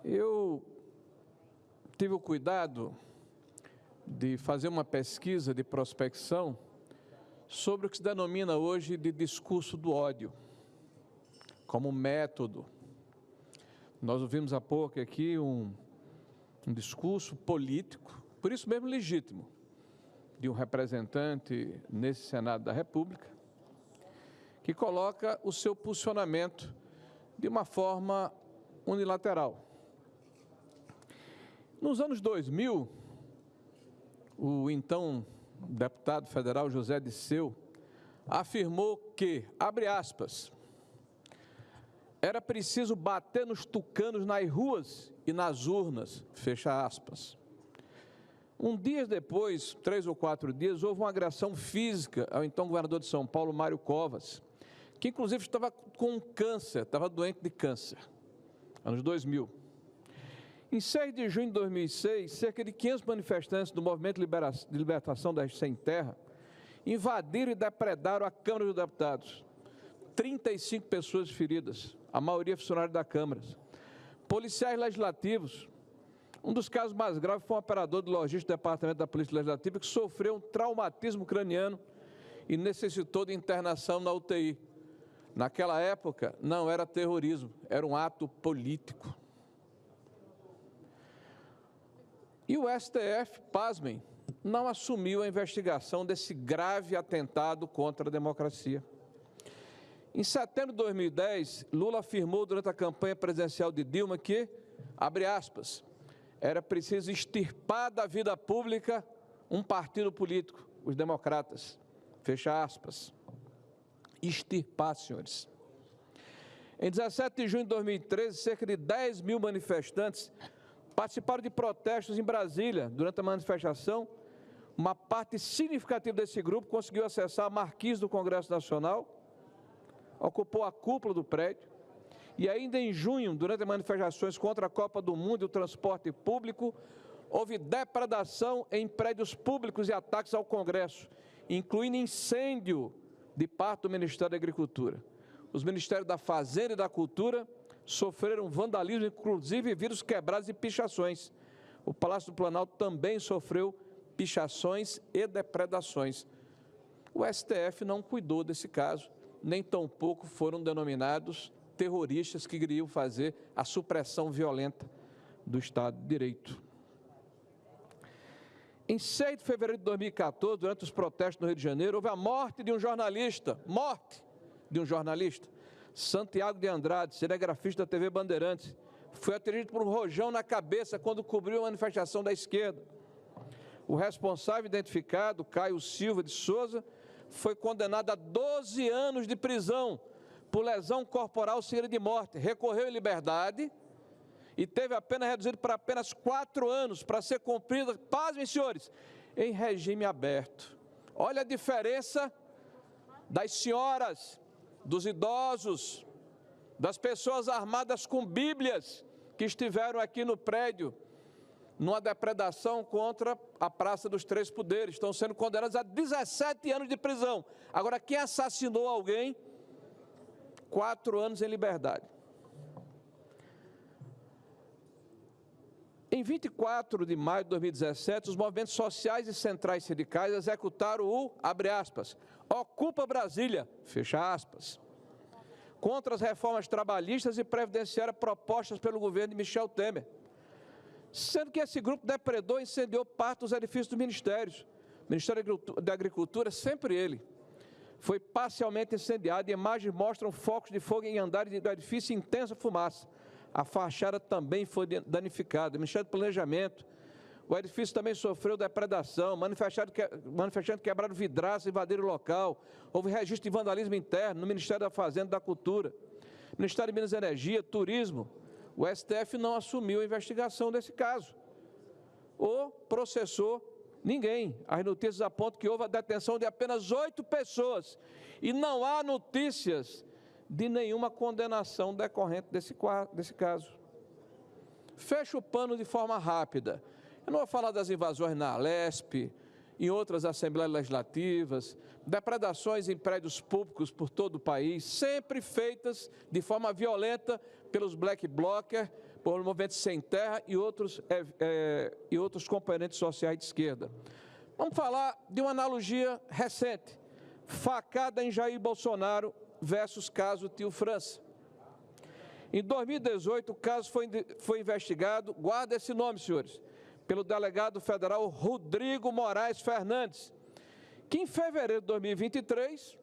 Eu tive o cuidado de fazer uma pesquisa de prospecção sobre o que se denomina hoje de discurso do ódio, como método. Nós ouvimos há pouco aqui um discurso político, por isso mesmo legítimo, de um representante nesse Senado da República, que coloca o seu posicionamento de uma forma unilateral. Nos anos 2000, o então deputado federal José Disseu afirmou que, abre aspas, era preciso bater nos tucanos nas ruas e nas urnas, fecha aspas. Dias depois, 3 ou 4 dias, houve uma agressão física ao então governador de São Paulo, Mário Covas, que inclusive estava com câncer, estava doente de câncer, anos 2000. Em 6 de junho de 2006, cerca de 500 manifestantes do Movimento de Libertação da Sem Terra invadiram e depredaram a Câmara dos Deputados. 35 pessoas feridas, a maioria funcionários da Câmara. Policiais legislativos. Um dos casos mais graves foi um operador de logística do Departamento da Polícia Legislativa que sofreu um traumatismo craniano e necessitou de internação na UTI. Naquela época, não era terrorismo, era um ato político. E o STF, pasmem, não assumiu a investigação desse grave atentado contra a democracia. Em setembro de 2010, Lula afirmou durante a campanha presidencial de Dilma que, abre aspas, era preciso extirpar da vida pública um partido político, os democratas, fecha aspas. Extirpar, senhores. Em 17 de junho de 2013, cerca de 10 mil manifestantes participaram de protestos em Brasília. Durante a manifestação, uma parte significativa desse grupo conseguiu acessar a marquise do Congresso Nacional, ocupou a cúpula do prédio, e ainda em junho, durante as manifestações contra a Copa do Mundo e o transporte público, houve depredação em prédios públicos e ataques ao Congresso, incluindo incêndio de parte do Ministério da Agricultura. Os Ministérios da Fazenda e da Cultura sofreram vandalismo, inclusive vidros quebrados e pichações. O Palácio do Planalto também sofreu pichações e depredações. O STF não cuidou desse caso, nem tampouco foram denominados terroristas que queriam fazer a supressão violenta do Estado de Direito. Em 6 de fevereiro de 2014, durante os protestos no Rio de Janeiro, houve a morte de um jornalista, Santiago de Andrade, cinegrafista da TV Bandeirantes, foi atingido por um rojão na cabeça quando cobriu a manifestação da esquerda. O responsável identificado, Caio Silva de Souza, foi condenado a 12 anos de prisão por lesão corporal seguida de morte, recorreu em liberdade e teve a pena reduzida para apenas 4 anos para ser cumprida, pasmem senhores, em regime aberto. Olha a diferença das senhoras, dos idosos, das pessoas armadas com bíblias que estiveram aqui no prédio, numa depredação contra a Praça dos Três Poderes. Estão sendo condenados a 17 anos de prisão. Agora, quem assassinou alguém, 4 anos em liberdade. Em 24 de maio de 2017, os movimentos sociais e centrais sindicais executaram o, abre aspas, Ocupa Brasília, fecha aspas, contra as reformas trabalhistas e previdenciárias propostas pelo governo de Michel Temer, sendo que esse grupo depredou e incendiou parte dos edifícios dos ministérios. O Ministério da Agricultura, sempre ele, foi parcialmente incendiado e imagens mostram focos de fogo em andares do edifício e intensa fumaça. A fachada também foi danificada. O Ministério do Planejamento, o edifício também sofreu depredação, manifestantes quebraram vidraças e invadiram o local. Houve registro de vandalismo interno no Ministério da Fazenda e da Cultura. Ministério de Minas e Energia, Turismo. O STF não assumiu a investigação desse caso. Ou processou ninguém. As notícias apontam que houve a detenção de apenas 8 pessoas. E não há notícias de nenhuma condenação decorrente desse caso. Fecho o pano de forma rápida. Eu não vou falar das invasões na Alesp em outras assembleias legislativas, depredações em prédios públicos por todo o país, sempre feitas de forma violenta pelos black blockers, por movimentos sem terra e outros componentes sociais de esquerda. Vamos falar de uma analogia recente, facada em Jair Bolsonaro versus caso Tio França. Em 2018, o caso foi investigado, guarda esse nome, senhores, pelo delegado federal Rodrigo Moraes Fernandes, que em fevereiro de 2023,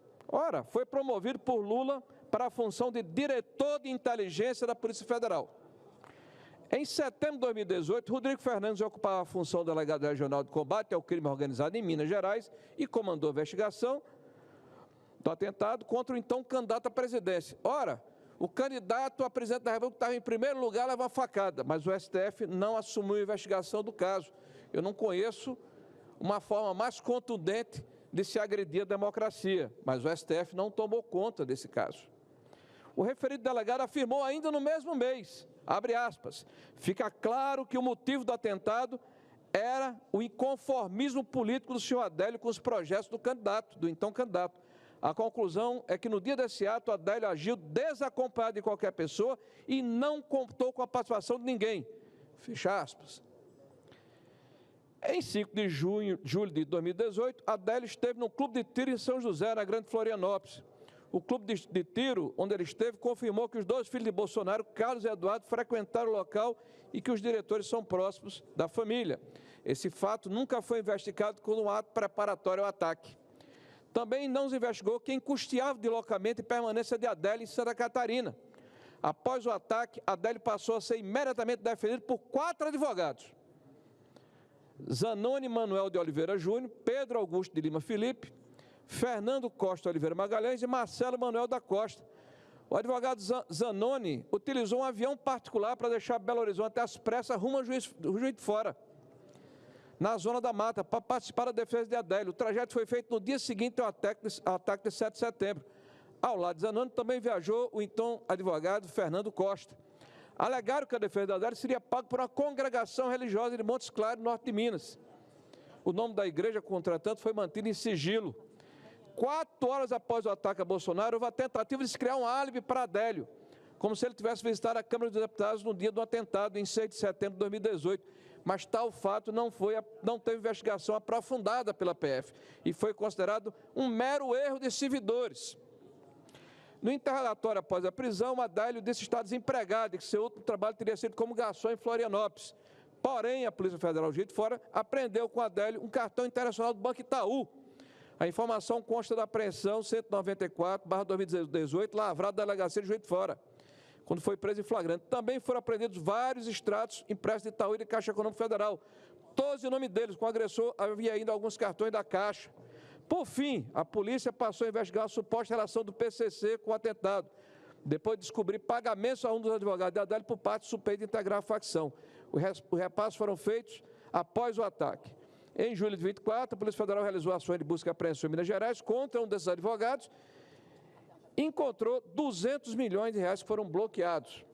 foi promovido por Lula para a função de diretor de inteligência da Polícia Federal. Em setembro de 2018, Rodrigo Fernandes ocupava a função de delegado regional de combate ao crime organizado em Minas Gerais e comandou a investigação do atentado contra o então candidato à presidência. O candidato a presidente da República estava em primeiro lugar, leva uma facada, mas o STF não assumiu a investigação do caso. Eu não conheço uma forma mais contundente de se agredir a democracia, mas o STF não tomou conta desse caso. O referido delegado afirmou ainda no mesmo mês, abre aspas, fica claro que o motivo do atentado era o inconformismo político do senhor Adélio com os projetos do então candidato. A conclusão é que no dia desse ato, Adélio agiu desacompanhado de qualquer pessoa e não contou com a participação de ninguém. Fecha aspas. Em 5 de julho de 2018, Adélio esteve no clube de tiro em São José, na Grande Florianópolis. O clube de tiro onde ele esteve confirmou que os dois filhos de Bolsonaro, Carlos e Eduardo, frequentaram o local e que os diretores são próximos da família. Esse fato nunca foi investigado como um ato preparatório ao ataque. Também não se investigou quem custeava o deslocamento e permanência de Adélio em Santa Catarina. Após o ataque, Adélio passou a ser imediatamente defendido por 4 advogados. Zanoni Manuel de Oliveira Júnior, Pedro Augusto de Lima Felipe, Fernando Costa Oliveira Magalhães e Marcelo Manuel da Costa. O advogado Zanoni utilizou um avião particular para deixar Belo Horizonte às pressas rumo a Juiz de Fora, na zona da mata, para participar da defesa de Adélio. O trajeto foi feito no dia seguinte ao ataque de 7 de setembro. Ao lado de Zanoni também viajou o então advogado Fernando Costa. Alegaram que a defesa de Adélio seria paga por uma congregação religiosa de Montes Claros, norte de Minas. O nome da igreja, contratanto, foi mantido em sigilo. 4 horas após o ataque a Bolsonaro, houve a tentativa de se criar um álibi para Adélio, como se ele tivesse visitado a Câmara dos Deputados no dia do atentado, em 6 de setembro de 2018. Mas tal fato não teve investigação aprofundada pela PF e foi considerado um mero erro de servidores. No interrogatório após a prisão, Adélio disse estar desempregado e que seu último trabalho teria sido como garçom em Florianópolis. Porém, a Polícia Federal Juiz de Fora apreendeu com Adélio um cartão internacional do Banco Itaú. A informação consta da apreensão 194/2018, lavrado da Delegacia de Juiz de Fora, quando foi preso em flagrante. Também foram apreendidos vários extratos impressos de Itaú e de Caixa Econômica Federal. Todos em nome deles, com o agressor havia ainda alguns cartões da Caixa. Por fim, a polícia passou a investigar a suposta relação do PCC com o atentado, depois de descobrir pagamentos a um dos advogados de Adélio por parte suspeito de integrar a facção. Os repassos foram feitos após o ataque. Em julho de 2024, a Polícia Federal realizou ações de busca e apreensão em Minas Gerais contra um desses advogados e encontrou 200 milhões de reais que foram bloqueados.